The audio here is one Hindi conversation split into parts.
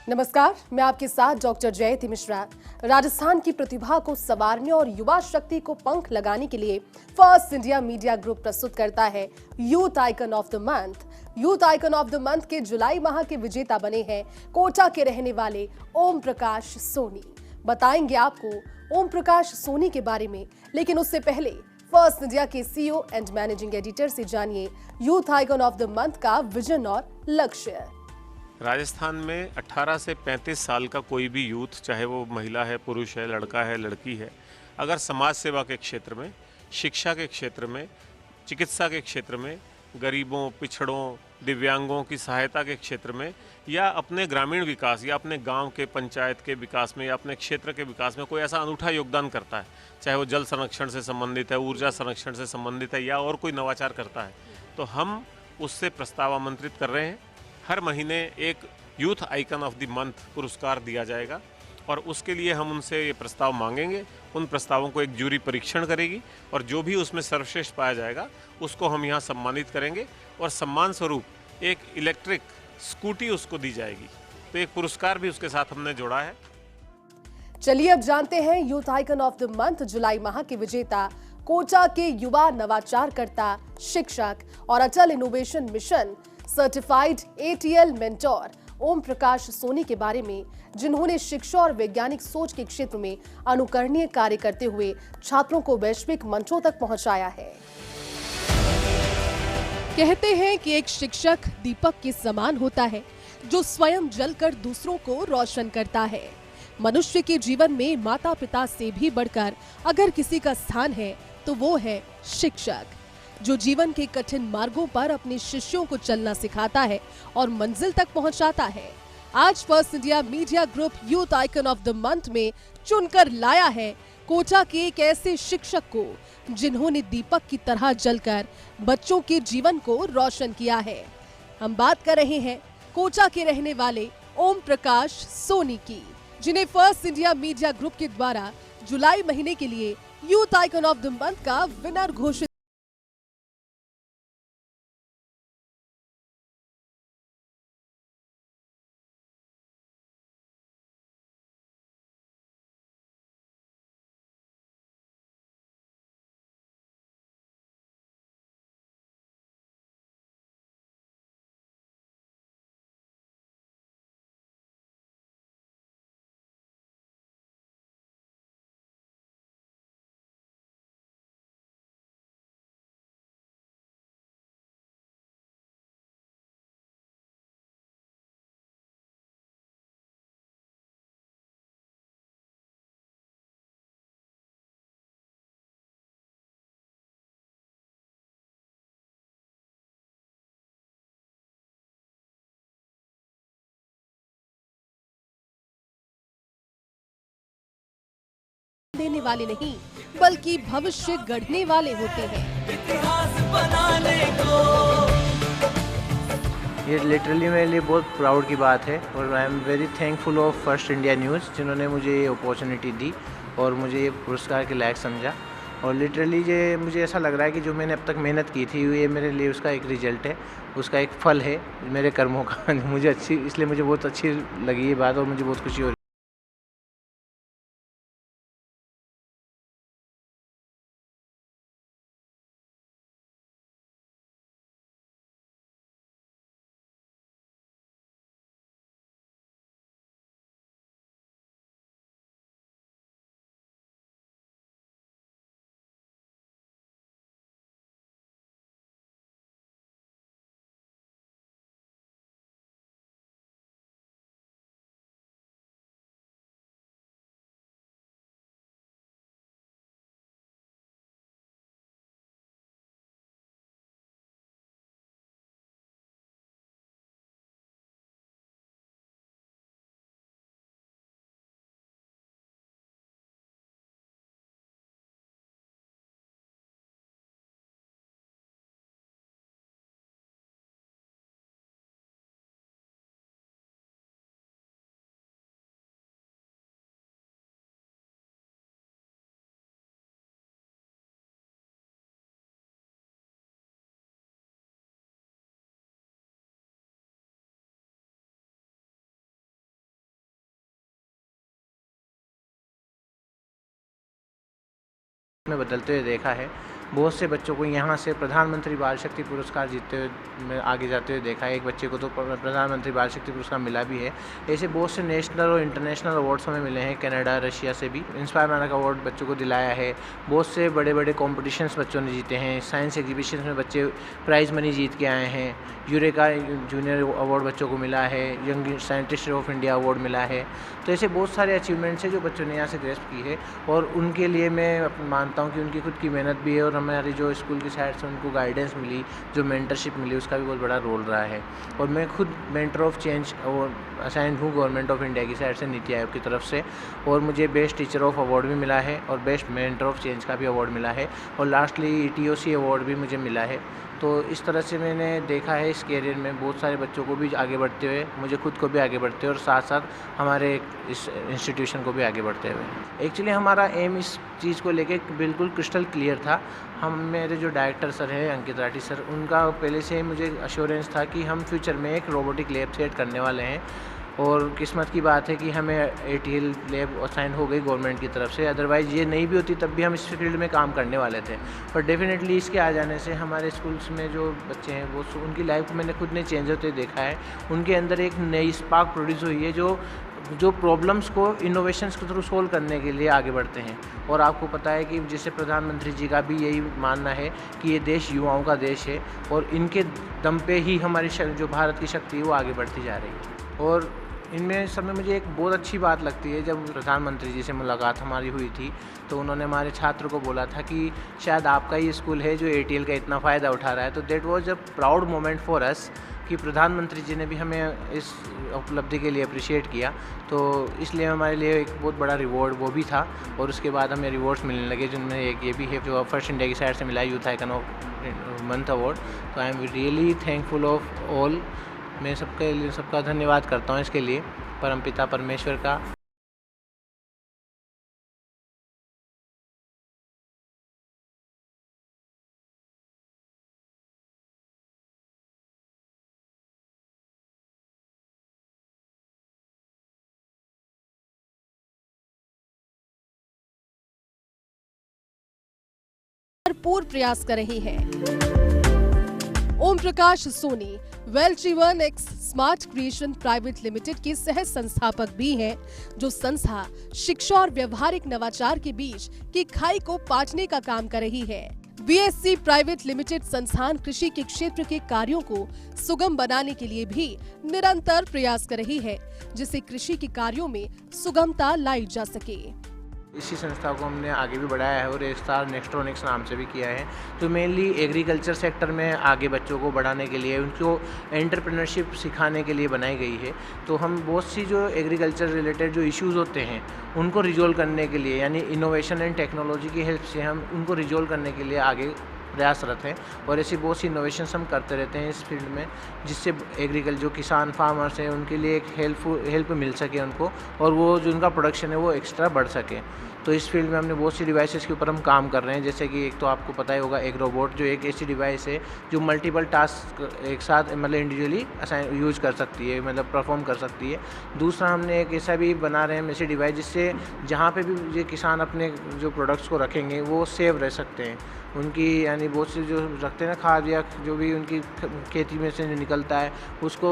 नमस्कार, मैं आपके साथ डॉक्टर जयति मिश्रा। राजस्थान की प्रतिभा को संवारने और युवा शक्ति को पंख लगाने के लिए फर्स्ट इंडिया मीडिया ग्रुप प्रस्तुत करता है youth icon of the month. Youth icon of the month के जुलाई माह के विजेता बने हैं कोटा के रहने वाले ओम प्रकाश सोनी। बताएंगे आपको ओम प्रकाश सोनी के बारे में, लेकिन उससे पहले फर्स्ट इंडिया के सीईओ एंड मैनेजिंग एडिटर से जानिए youth icon of the month का विजन और लक्ष्य। राजस्थान में 18 से 35 साल का कोई भी यूथ, चाहे वो महिला है, पुरुष है, लड़का है, लड़की है, अगर समाज सेवा के क्षेत्र में, शिक्षा के क्षेत्र में, चिकित्सा के क्षेत्र में, गरीबों, पिछड़ों, दिव्यांगों की सहायता के क्षेत्र में, या अपने ग्रामीण विकास या अपने गांव के पंचायत के विकास में या अपने क्षेत्र के विकास में कोई ऐसा अनूठा योगदान करता है, चाहे वो जल संरक्षण से संबंधित है, ऊर्जा संरक्षण से संबंधित है या और कोई नवाचार करता है, तो हम उससे प्रस्ताव आमंत्रित कर रहे हैं। हर महीने एक youth icon of the month पुरस्कार दिया जाएगा और उसके लिए हम उनसे ये प्रस्ताव मांगेंगे। उन प्रस्तावों को एक जूरी परीक्षण करेगी और जो भी उसमें सर्वश्रेष्ठ पाया जाएगा उसको हम यहाँ सम्मानित करेंगे और सम्मान स्वरूप एक इलेक्ट्रिक स्कूटी उसको दी जाएगी। तो एक पुरस्कार भी उसके साथ हमने जोड़ा है। चलिए अब जानते हैं youth icon of the month जुलाई माह के विजेता, कोटा के युवा नवाचारकर्ता, शिक्षक और Atal innovation mission certified ATL mentor Om Prakash Soni के बारे में, जिन्होंने शिक्षा और वैज्ञानिक सोच के क्षेत्र में अनुकरणीय कार्य करते हुए छात्रों को वैश्विक मंचों तक पहुंचाया है। कहते हैं कि एक शिक्षक दीपक के समान होता है जो स्वयं जलकर दूसरों को रोशन करता है। मनुष्य के जीवन में माता पिता से भी बढ़कर अगर किसी का स्थान है तो वो है शिक्षक, जो जीवन के कठिन मार्गों पर अपने शिष्यों को चलना सिखाता है और मंजिल तक पहुंचाता है। आज first India media group youth icon of the month में चुनकर लाया है कोटा के एक ऐसे शिक्षक को जिन्होंने दीपक की तरह जलकर बच्चों के जीवन को रोशन किया है। हम बात कर रहे हैं कोटा के रहने वाले ओम प्रकाश सोनी की, जिन्हें फर्स्ट इंडिया मीडिया ग्रुप के द्वारा जुलाई महीने के लिए youth icon of the month का विनर घोषित देने वाले नहीं बल्कि भविष्य गढ़ने वाले होते हैं। इतिहास बनाने को ये लिटरली मेरे लिए बहुत प्राउड की बात है और I am very thankful of first India news, जिन्होंने मुझे ये अपॉर्चुनिटी दी और मुझे ये पुरस्कार के लायक समझा। और लिटरली ये मुझे ऐसा लग रहा है कि जो मैंने अब तक मेहनत की थी ये मेरे लिए उसका एक रिजल्ट है, उसका एक फल है मेरे कर्मों का। इसलिए मुझे बहुत अच्छी लगी ये बात और मुझे बहुत खुशी हो रही है। में बदलते हुए देखा है। बहुत से बच्चों को यहाँ से प्रधानमंत्री बाल शक्ति पुरस्कार जीतते हुए में आगे जाते हुए देखा है। एक बच्चे को तो प्रधानमंत्री बाल शक्ति पुरस्कार मिला भी है। ऐसे बहुत से नेशनल और इंटरनेशनल अवार्ड्स हमें मिले हैं, कनाडा, रशिया से भी। इंस्पायर माना का अवार्ड बच्चों को दिलाया है। बहुत से बड़े बड़े कॉम्पिटिशन्स बच्चों ने जीते हैं। साइंस एग्जीबिशन में बच्चे प्राइज़ मनी जीत के आए हैं। यूरेका जूनियर अवार्ड बच्चों को मिला है। Young scientist of India award मिला है। तो ऐसे बहुत सारे अचीवमेंट्स हैं जो बच्चों ने यहाँ से ग्रेस्प की है, और उनके लिए मैं मानता हूँ कि उनकी खुद की मेहनत भी है, और हमारी जो स्कूल की साइड से उनको गाइडेंस मिली, जो मेंटरशिप मिली, उसका भी बहुत बड़ा रोल रहा है। और मैं खुद मेंटर ऑफ चेंज असाइन हूँ गवर्नमेंट ऑफ इंडिया की साइड से, नीति आयोग की तरफ से, और मुझे बेस्ट टीचर ऑफ अवार्ड भी मिला है और बेस्ट मेंटर ऑफ चेंज का भी अवार्ड मिला है, और लास्टली ETOC अवार्ड भी मुझे मिला है। तो इस तरह से मैंने देखा है इस कैरियर में बहुत सारे बच्चों को भी आगे बढ़ते हुए, मुझे खुद को भी आगे बढ़ते हुए, और साथ साथ हमारे इस इंस्टीट्यूशन को भी आगे बढ़ते हुए। एक्चुअली हमारा एम इस चीज़ को लेके बिल्कुल क्रिस्टल क्लियर था। हम मेरे जो डायरेक्टर सर हैं अंकित राठी सर, उनका पहले से मुझे अश्योरेंस था कि हम फ्यूचर में एक रोबोटिक लैब सेट करने वाले हैं, और किस्मत की बात है कि हमें ATL लैब असाइन हो गई गवर्नमेंट की तरफ से। अदरवाइज़ ये नहीं भी होती तब भी हम इस फील्ड में काम करने वाले थे। पर डेफिनेटली इसके आ जाने से हमारे स्कूल्स में जो बच्चे हैं वो उनकी लाइफ को मैंने खुद ने चेंज होते देखा है। उनके अंदर एक नई स्पार्क प्रोड्यूस हुई है, जो प्रॉब्लम्स को इनोवेशंस के थ्रू सोल्व करने के लिए आगे बढ़ते हैं। और आपको पता है कि जैसे प्रधानमंत्री जी का भी यही मानना है कि ये देश युवाओं का देश है, और इनके दम पे ही हमारी जो भारत की शक्ति है वो आगे बढ़ती जा रही है। और इनमें सब में मुझे एक बहुत अच्छी बात लगती है, जब प्रधानमंत्री जी से मुलाकात हमारी हुई थी तो उन्होंने हमारे छात्र को बोला था कि शायद आपका ही स्कूल है जो ATL का इतना फ़ायदा उठा रहा है। तो that was a proud moment for us कि प्रधानमंत्री जी ने भी हमें इस उपलब्धि के लिए अप्रिशिएट किया। तो इसलिए हमारे लिए एक बहुत बड़ा रिवॉर्ड वो भी था, और उसके बाद हमें रिवॉर्ड्स मिलने लगे, जिनमें एक ये भी है जो फर्स्ट इंडिया की साइड से मिला, youth icon of month award. तो I am really thankful of all. मैं सबके लिए सबका धन्यवाद करता हूँ इसके लिए, परमपिता परमेश्वर का। भरपूर प्रयास कर रही है। ओम प्रकाश सोनी वेल्चिवन X smart creation private limited के सह संस्थापक भी हैं, जो संस्था शिक्षा और व्यवहारिक नवाचार के बीच की खाई को पाटने का काम कर रही है। VSC प्राइवेट लिमिटेड संस्थान कृषि के क्षेत्र के कार्यों को सुगम बनाने के लिए भी निरंतर प्रयास कर रही है, जिससे कृषि के कार्यों में सुगमता लाई जा सके। इसी संस्था को हमने आगे भी बढ़ाया है, और एक स्टार नेक्स्ट्रॉनिक्स नाम से भी किया है। तो मेनली एग्रीकल्चर सेक्टर में आगे बच्चों को बढ़ाने के लिए, उनको एंटरप्रेन्योरशिप सिखाने के लिए बनाई गई है। तो हम बहुत सी जो एग्रीकल्चर रिलेटेड जो इश्यूज़ होते हैं उनको रिजोल्व करने के लिए, यानी इनोवेशन एंड टेक्नोलॉजी की हेल्प से हम उनको रिजोल्व करने के लिए आगे प्रयासरत हैं। और ऐसी बहुत सी इनोवेशंस हम करते रहते हैं इस फील्ड में, जिससे एग्रीकल्चर जो किसान फार्मर्स हैं उनके लिए एक हेल्प मिल सके उनको, और वो जो उनका प्रोडक्शन है वो एक्स्ट्रा बढ़ सके। तो इस फील्ड में हमने बहुत सी डिवाइसेस के ऊपर हम काम कर रहे हैं, जैसे कि एक तो आपको पता ही होगा एक रोबोट, जो एक ऐसी डिवाइस है जो मल्टीपल टास्क एक साथ मतलब इंडिविजुअली असाइन यूज कर सकती है, मतलब परफॉर्म कर सकती है। दूसरा हमने एक ऐसा भी बना रहे हैं ऐसी डिवाइस जिससे जहाँ पे भी ये किसान अपने जो प्रोडक्ट्स को रखेंगे वो सेव रह सकते हैं उनकी, यानी बहुत से जो रखते हैं ना खाद या जो भी उनकी खेती में से निकलता है उसको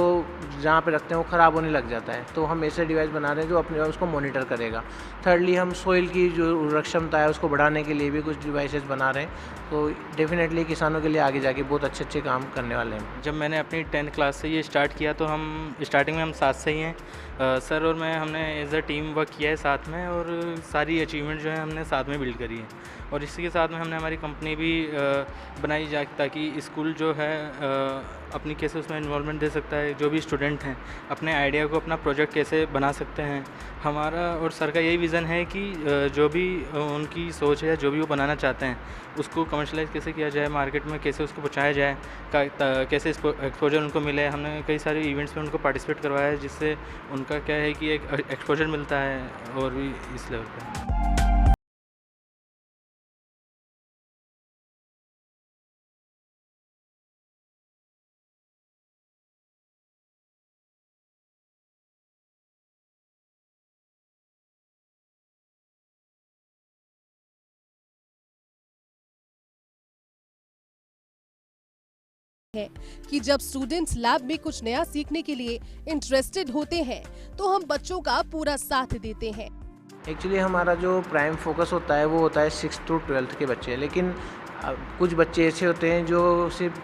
जहाँ पे रखते हैं वो ख़राब होने लग जाता है। तो हम ऐसे डिवाइस बना रहे हैं जो अपने उसको मॉनिटर करेगा। थर्डली हम सोइल की जो उर्वरक क्षमता है उसको बढ़ाने के लिए भी कुछ डिवाइसेस बना रहे हैं। तो डेफिनेटली किसानों के लिए आगे जाके बहुत अच्छे अच्छे काम करने वाले हैं। जब मैंने अपनी 10th क्लास से ये स्टार्ट किया तो हम स्टार्टिंग में हम साथ से ही हैं, सर और मैं हमने एज अ टीम वर्क किया है साथ में, और सारी अचीवमेंट जो है हमने साथ में बिल्ड करी है। और इसी के साथ में हमने हमारी कंपनी भी बनाई जाए ताकि स्कूल जो है अपनी कैसे उसमें इन्वॉल्वमेंट दे सकता है, जो भी स्टूडेंट हैं अपने आइडिया को अपना प्रोजेक्ट कैसे बना सकते हैं। हमारा और सर का यही विज़न है कि जो भी उनकी सोच है, जो भी वो बनाना चाहते हैं उसको कमर्शलाइज कैसे किया जाए, मार्केट में कैसे उसको पहुँचाया जाए, कैसे एक्सपोजर उनको मिले। हमने कई सारे इवेंट्स में उनको पार्टिसिपेट करवाया है, जिससे उनका क्या है कि एक एक्सपोजर मिलता है और भी इस लेवल पर। है कि जब स्टूडेंट्स लैब में कुछ नया सीखने के लिए इंटरेस्टेड होते हैं तो हम बच्चों का पूरा साथ देते हैं। एक्चुअली हमारा जो प्राइम फोकस होता है वो होता है 6th to 12th के बच्चे, लेकिन कुछ बच्चे ऐसे होते हैं जो सिर्फ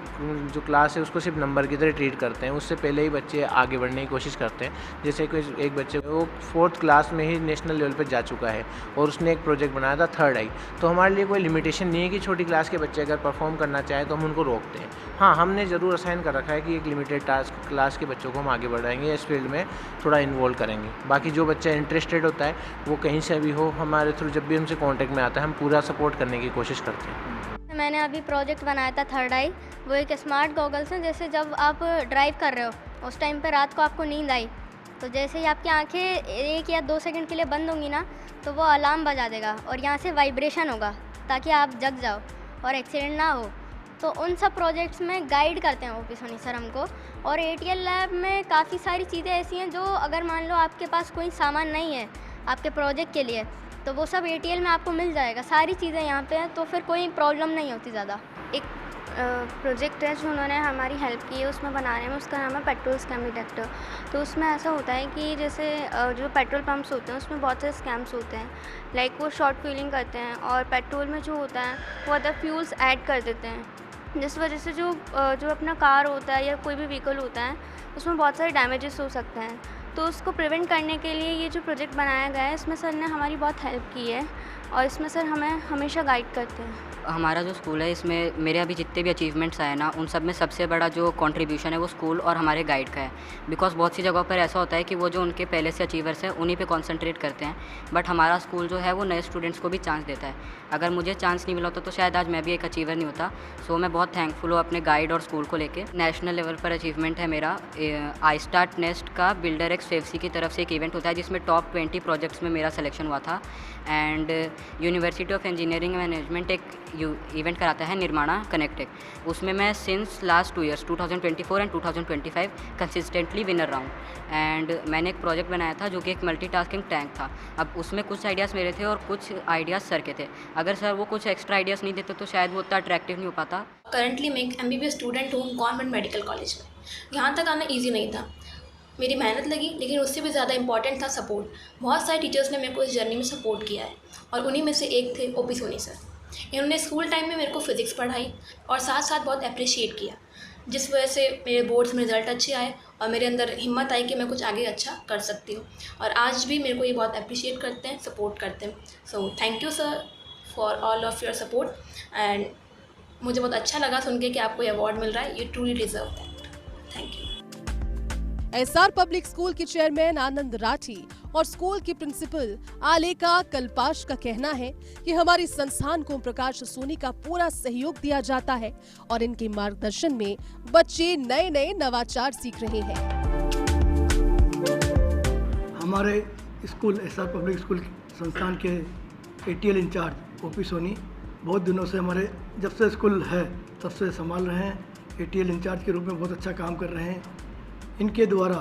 जो क्लास है उसको सिर्फ नंबर की तरह ट्रीट करते हैं, उससे पहले ही बच्चे आगे बढ़ने की कोशिश करते हैं। जैसे कोई एक बच्चे वो 4th क्लास में ही नेशनल लेवल पर जा चुका है और उसने एक प्रोजेक्ट बनाया था थर्ड आई, तो हमारे लिए कोई लिमिटेशन नहीं है कि छोटी क्लास के बच्चे अगर परफॉर्म करना चाहें तो हम उनको रोकते हैं। हाँ, हमने ज़रूर असाइन कर रखा है कि एक लिमिटेड टास्क क्लास के बच्चों को हम आगे बढ़ाएंगे, इस फील्ड में थोड़ा इन्वॉल्व करेंगे। बाकी जो बच्चा इंटरेस्टेड होता है वो कहीं से भी हो, हमारे थ्रू जब भी हमसे कॉन्टैक्ट में आता है हम पूरा सपोर्ट करने की कोशिश करते हैं। मैंने अभी प्रोजेक्ट बनाया था थर्ड आई। वो एक स्मार्ट गॉगल्स हैं, जैसे जब आप ड्राइव कर रहे हो उस टाइम पे रात को आपको नींद आई तो जैसे ही आपकी आंखें 1 या 2 सेकंड के लिए बंद होंगी ना तो वो अलार्म बजा देगा और यहाँ से वाइब्रेशन होगा ताकि आप जग जाओ और एक्सीडेंट ना हो। तो उन सब प्रोजेक्ट्स में गाइड करते हैं ओपी सोनी सर हमको। और ATL लैब में काफ़ी सारी चीज़ें ऐसी हैं जो अगर मान लो आपके पास कोई सामान नहीं है आपके प्रोजेक्ट के लिए तो वो सब ATL में आपको मिल जाएगा, सारी चीज़ें यहाँ पे हैं, तो फिर कोई प्रॉब्लम नहीं होती ज़्यादा। एक प्रोजेक्ट है जो उन्होंने हमारी हेल्प की है उसमें बनाने में, उसका नाम है पेट्रोल स्कैम डिटेक्टर। तो उसमें ऐसा होता है कि जैसे जो पेट्रोल पंप्स होते हैं उसमें बहुत सारे स्कैम्स होते हैं, लाइक वो शॉर्ट फिलिंग करते हैं और पेट्रोल में जो होता है वो अदर फ्यूल्स ऐड कर देते हैं, जिस वजह से जो अपना कार होता है या कोई भी व्हीकल होता है उसमें बहुत सारे डैमेजेस हो सकते हैं। तो उसको प्रिवेंट करने के लिए ये जो प्रोजेक्ट बनाया गया है इसमें सर ने हमारी बहुत हेल्प की है और इसमें सर हमें हमेशा गाइड करते हैं। हमारा जो स्कूल है इसमें मेरे अभी जितने भी अचीवमेंट्स आए ना उन सब में सबसे बड़ा जो कंट्रीब्यूशन है वो स्कूल और हमारे गाइड का है। बिकॉज बहुत सी जगहों पर ऐसा होता है कि वो जो उनके पहले से अचीवर्स हैं उन्हीं पे कंसंट्रेट करते हैं, बट हमारा स्कूल जो है वो नए स्टूडेंट्स को भी चांस देता है। अगर मुझे चांस नहीं मिला होता तो शायद आज मैं भी एक अचीवर नहीं होता। सो मैं बहुत थैंकफुल हूँ अपने गाइड और स्कूल को लेके। नेशनल लेवल पर अचीवमेंट है मेरा आई स्टार्ट नेस्ट का बिल्डर एक्स फेफसी की तरफ से एक इवेंट होता है जिसमें टॉप 20 प्रोजेक्ट्स में मेरा सिलेक्शन हुआ था। And university of engineering management एक इवेंट कराता है निर्माणा कनेक्टेड, उसमें मैं since last 2 years 2024 and 2025 consistently winner रहा हूँ। एंड मैंने एक प्रोजेक्ट बनाया था जो कि एक मल्टीटास्किंग टैंक था। अब उसमें कुछ आइडियाज़ मेरे थे और कुछ आइडियाज़ सर के थे। अगर सर वो कुछ एक्स्ट्रा आइडियाज़ नहीं देते तो शायद वो उतना अट्रैक्टिव नहीं हो पाता। करंटली मैं एक MBBS स्टूडेंट हूँ गवर्नमेंट मेडिकल कॉलेज में। यहाँ तक आना ईजी नहीं था, मेरी मेहनत लगी, लेकिन उससे भी ज़्यादा इंपॉर्टेंट था सपोर्ट। बहुत सारे टीचर्स ने मेरे को इस जर्नी में सपोर्ट किया है और उन्हीं में से एक थे ओपी सोनी सर। इन्होंने स्कूल टाइम में मेरे को फिज़िक्स पढ़ाई और साथ साथ बहुत अप्रिशिएट किया, जिस वजह से मेरे बोर्ड्स में रिज़ल्ट अच्छे आए और मेरे अंदर हिम्मत आई कि मैं कुछ आगे अच्छा कर सकती हूँ। और आज भी मेरे को ये बहुत अप्रिशिएट करते हैं, सपोर्ट करते हैं। So thank you sir for all of your support. And मुझे बहुत अच्छा लगा सुन के कि आपको ये अवार्ड मिल रहा है, you truly deserve that. Thank you. SR public school के चेयरमैन आनंद राठी और स्कूल की प्रिंसिपल आलेका कल्पाश का कहना है कि हमारे संस्थान को प्रकाश सोनी का पूरा सहयोग दिया जाता है और इनके मार्गदर्शन में बच्चे नए नए नवाचार सीख रहे हैं। हमारे स्कूल SR पब्लिक स्कूल संस्थान के ATL इंचार्ज ओपी सोनी बहुत दिनों से हमारे जब से स्कूल है तब से संभाल रहे हैं। ATL इंचार्ज के रूप में बहुत अच्छा काम कर रहे हैं। इनके द्वारा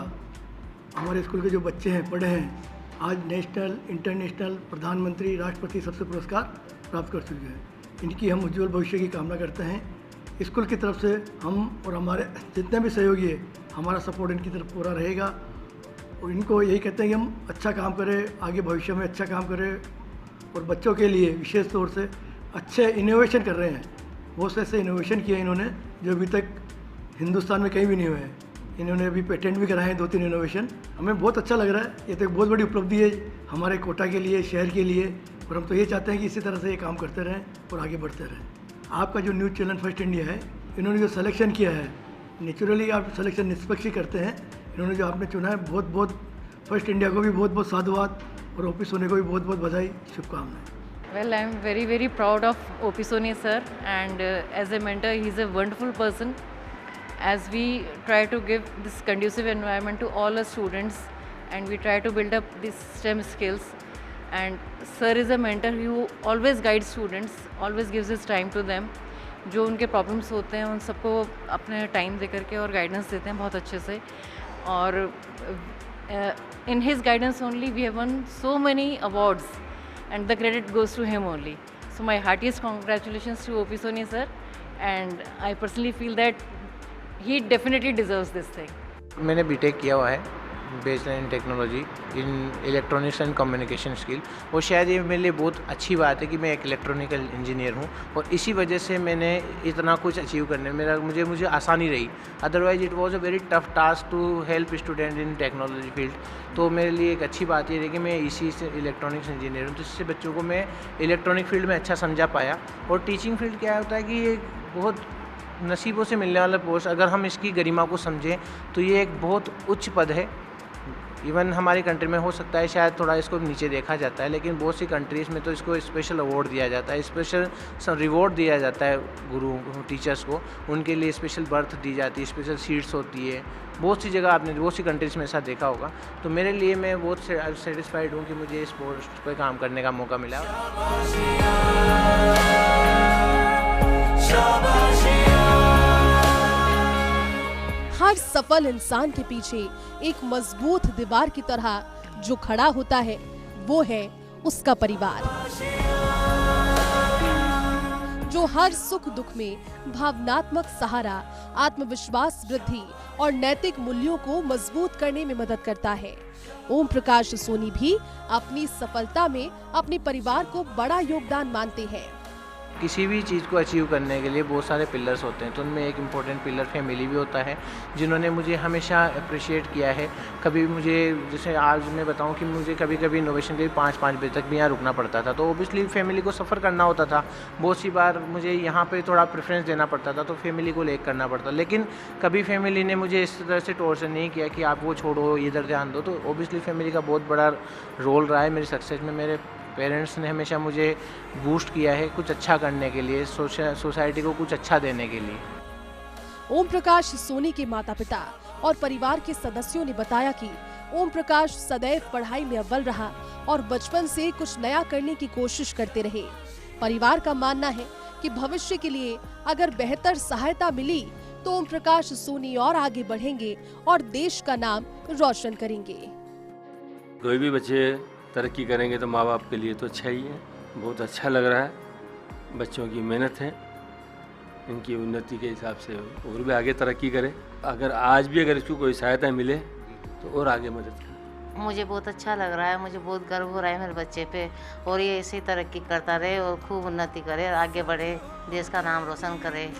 हमारे स्कूल के जो बच्चे हैं पढ़े हैं आज नेशनल इंटरनेशनल प्रधानमंत्री राष्ट्रपति सबसे पुरस्कार प्राप्त कर चुके हैं। इनकी हम उज्जवल भविष्य की कामना करते हैं। स्कूल की तरफ से हम और हमारे जितने भी सहयोगी है हमारा सपोर्ट इनकी तरफ पूरा रहेगा और इनको यही कहते हैं कि हम अच्छा काम करें, आगे भविष्य में अच्छा काम करें और बच्चों के लिए विशेष तौर से अच्छे इनोवेशन कर रहे हैं। बहुत से ऐसे इनोवेशन किए इन्होंने जो अभी तक हिंदुस्तान में कहीं भी नहीं हुए हैं। इन्होंने अभी पेटेंट भी कराए हैं 2-3 इनोवेशन। हमें बहुत अच्छा लग रहा है, ये तो एक बहुत बड़ी उपलब्धि है हमारे कोटा के लिए, शहर के लिए। और हम तो ये चाहते हैं कि इसी तरह से ये काम करते रहें और आगे बढ़ते रहें। आपका जो न्यूज़ चैनल फर्स्ट इंडिया है, इन्होंने जो सिलेक्शन किया है, नेचुरली आप सिलेक्शन निष्पक्ष ही करते हैं। इन्होंने जो आपने चुना है बहुत बहुत फर्स्ट इंडिया को भी बहुत बहुत साधुवाद और ओपी सोनी को भी बहुत बहुत बधाई, शुभकामनाएं। Well, I'm very, very proud of OP Soni sir, and as a mentor, he's a wonderful person. As we try to give this conducive environment to all our students, and we try to build up these STEM skills, and sir is a mentor who always guides students, always gives his time to them. जो उनके प्रॉब्लम्स होते हैं उन सबको अपने टाइम दे करके और गाइडेंस देते हैं बहुत अच्छे से। और in his guidance only we have won so many awards. And the credit goes to him only. So my heartiest congratulations to OP Soni sir, and I personally feel that he definitely deserves this thing. मैंने बीटेक किया हुआ है, bachelor in technology in electronics and communication skill, और शायद ये मेरे लिए बहुत अच्छी बात है कि मैं एक इलेक्ट्रॉनिकल इंजीनियर हूँ, और इसी वजह से मैंने इतना कुछ अचीव करने में मुझे आसानी रही। Otherwise it was a very tough task to help student in technology field. तो मेरे लिए एक अच्छी बात ये है कि मैं इसी से इलेक्ट्रॉनिक्स इंजीनियर हूँ, तो इससे बच्चों को मैं इलेक्ट्रॉनिक फील्ड में अच्छा समझा पाया। और टीचिंग फील्ड क्या होता है कि ये बहुत नसीबों से मिलने वाला पोस्ट, अगर हम इसकी गरिमा को समझें तो ये एक बहुत उच्च पद है। इवन हमारी कंट्री में हो सकता है शायद थोड़ा इसको नीचे देखा जाता है, लेकिन बहुत सी कंट्रीज़ में तो इसको स्पेशल अवार्ड दिया जाता है, स्पेशल रिवॉर्ड दिया जाता है गुरुओं टीचर्स को, उनके लिए स्पेशल बर्थ दी जाती है, स्पेशल सीट्स होती है। बहुत सी जगह आपने बहुत सी कंट्रीज़ में ऐसा देखा होगा। तो मेरे लिए मैं बहुत सेटिस्फाइड हूँ कि मुझे इस पोस्ट पर काम करने का मौका मिला। हर सफल इंसान के पीछे एक मजबूत दीवार की तरह जो खड़ा होता है वो है उसका परिवार, जो हर सुख दुख में भावनात्मक सहारा, आत्मविश्वास वृद्धि और नैतिक मूल्यों को मजबूत करने में मदद करता है। ओम प्रकाश सोनी भी अपनी सफलता में अपने परिवार को बड़ा योगदान मानते हैं। किसी भी चीज़ को अचीव करने के लिए बहुत सारे पिलर्स होते हैं, तो उनमें एक इम्पोर्टेंट पिलर फैमिली भी होता है, जिन्होंने मुझे हमेशा अप्रिशिएट किया है। कभी मुझे, जैसे आज मैं बताऊं कि मुझे कभी कभी इनोवेशन के 5-5 बजे तक भी यहाँ रुकना पड़ता था, तो ओबियसली फैमिली को सफ़र करना होता था। बहुत सी बार मुझे यहाँ पे थोड़ा प्रेफरेंस देना पड़ता था, तो फैमिली को लेकर करना पड़ता, लेकिन कभी फैमिली ने मुझे इस तरह से टॉर्चर नहीं किया कि आप वो छोड़ो, इधर ध्यान दो। तो ओबियसली फैमिली का बहुत बड़ा रोल रहा है मेरी सक्सेस में। मेरे पेरेंट्स ने हमेशा मुझे बूस्ट किया है कुछ अच्छा करने के लिए, सोसाइटी को कुछ अच्छा देने के लिए। ओम प्रकाश सोनी के माता पिता और परिवार के सदस्यों ने बताया कि ओम प्रकाश सदैव पढ़ाई में अव्वल रहा और बचपन से कुछ नया करने की कोशिश करते रहे। परिवार का मानना है कि भविष्य के लिए अगर बेहतर सहायता मिली तो ओम प्रकाश सोनी और आगे बढ़ेंगे और देश का नाम रोशन करेंगे। कोई भी बच्चे तरक्की करेंगे तो माँ बाप के लिए तो अच्छा ही है। बहुत अच्छा लग रहा है, बच्चों की मेहनत है, इनकी उन्नति के हिसाब से और भी आगे तरक्की करे। अगर आज भी अगर इसको कोई सहायता मिले तो और आगे मदद करे। मुझे बहुत अच्छा लग रहा है, मुझे बहुत गर्व हो रहा है मेरे बच्चे पे, और ये ऐसे ही तरक्की करता रहे और खूब उन्नति करे, आगे बढ़े, देश का नाम रोशन करे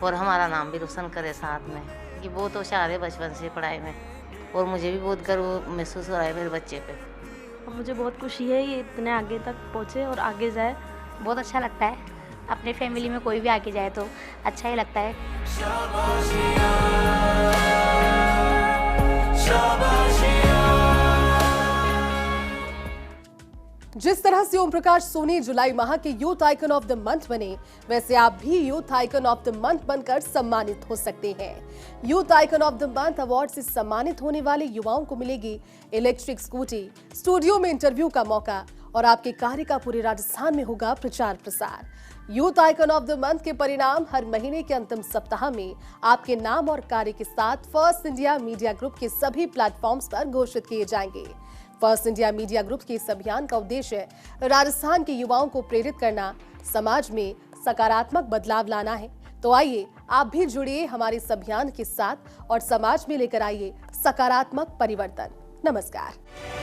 और हमारा नाम भी रोशन करे साथ में। कि बहुत होशियार है बचपन से पढ़ाई में, और मुझे भी बहुत गर्व महसूस हो रहा है मेरे बच्चे पे। और मुझे बहुत खुशी है ये इतने आगे तक पहुँचे और आगे जाए। बहुत अच्छा लगता है, अपने फैमिली में कोई भी आगे जाए तो अच्छा ही लगता है। जिस तरह से ओम प्रकाश सोनी जुलाई माह के youth icon of the month बने, वैसे आप भी youth icon of the month बनकर सम्मानित हो सकते हैं। Youth icon of the month award से सम्मानित होने वाले युवाओं को मिलेगी इलेक्ट्रिक स्कूटी, स्टूडियो में इंटरव्यू का मौका और आपके कार्य का पूरे राजस्थान में होगा प्रचार प्रसार। Youth icon of the month के परिणाम हर महीने के अंतिम सप्ताह में आपके नाम और कार्य के साथ फर्स्ट इंडिया मीडिया ग्रुप के सभी प्लेटफॉर्म्स पर घोषित किए जाएंगे। फर्स्ट इंडिया मीडिया ग्रुप के इस अभियान का उद्देश्य राजस्थान के युवाओं को प्रेरित करना, समाज में सकारात्मक बदलाव लाना है। तो आइए आप भी जुड़िए हमारे इस अभियान के साथ और समाज में लेकर आइए सकारात्मक परिवर्तन। नमस्कार।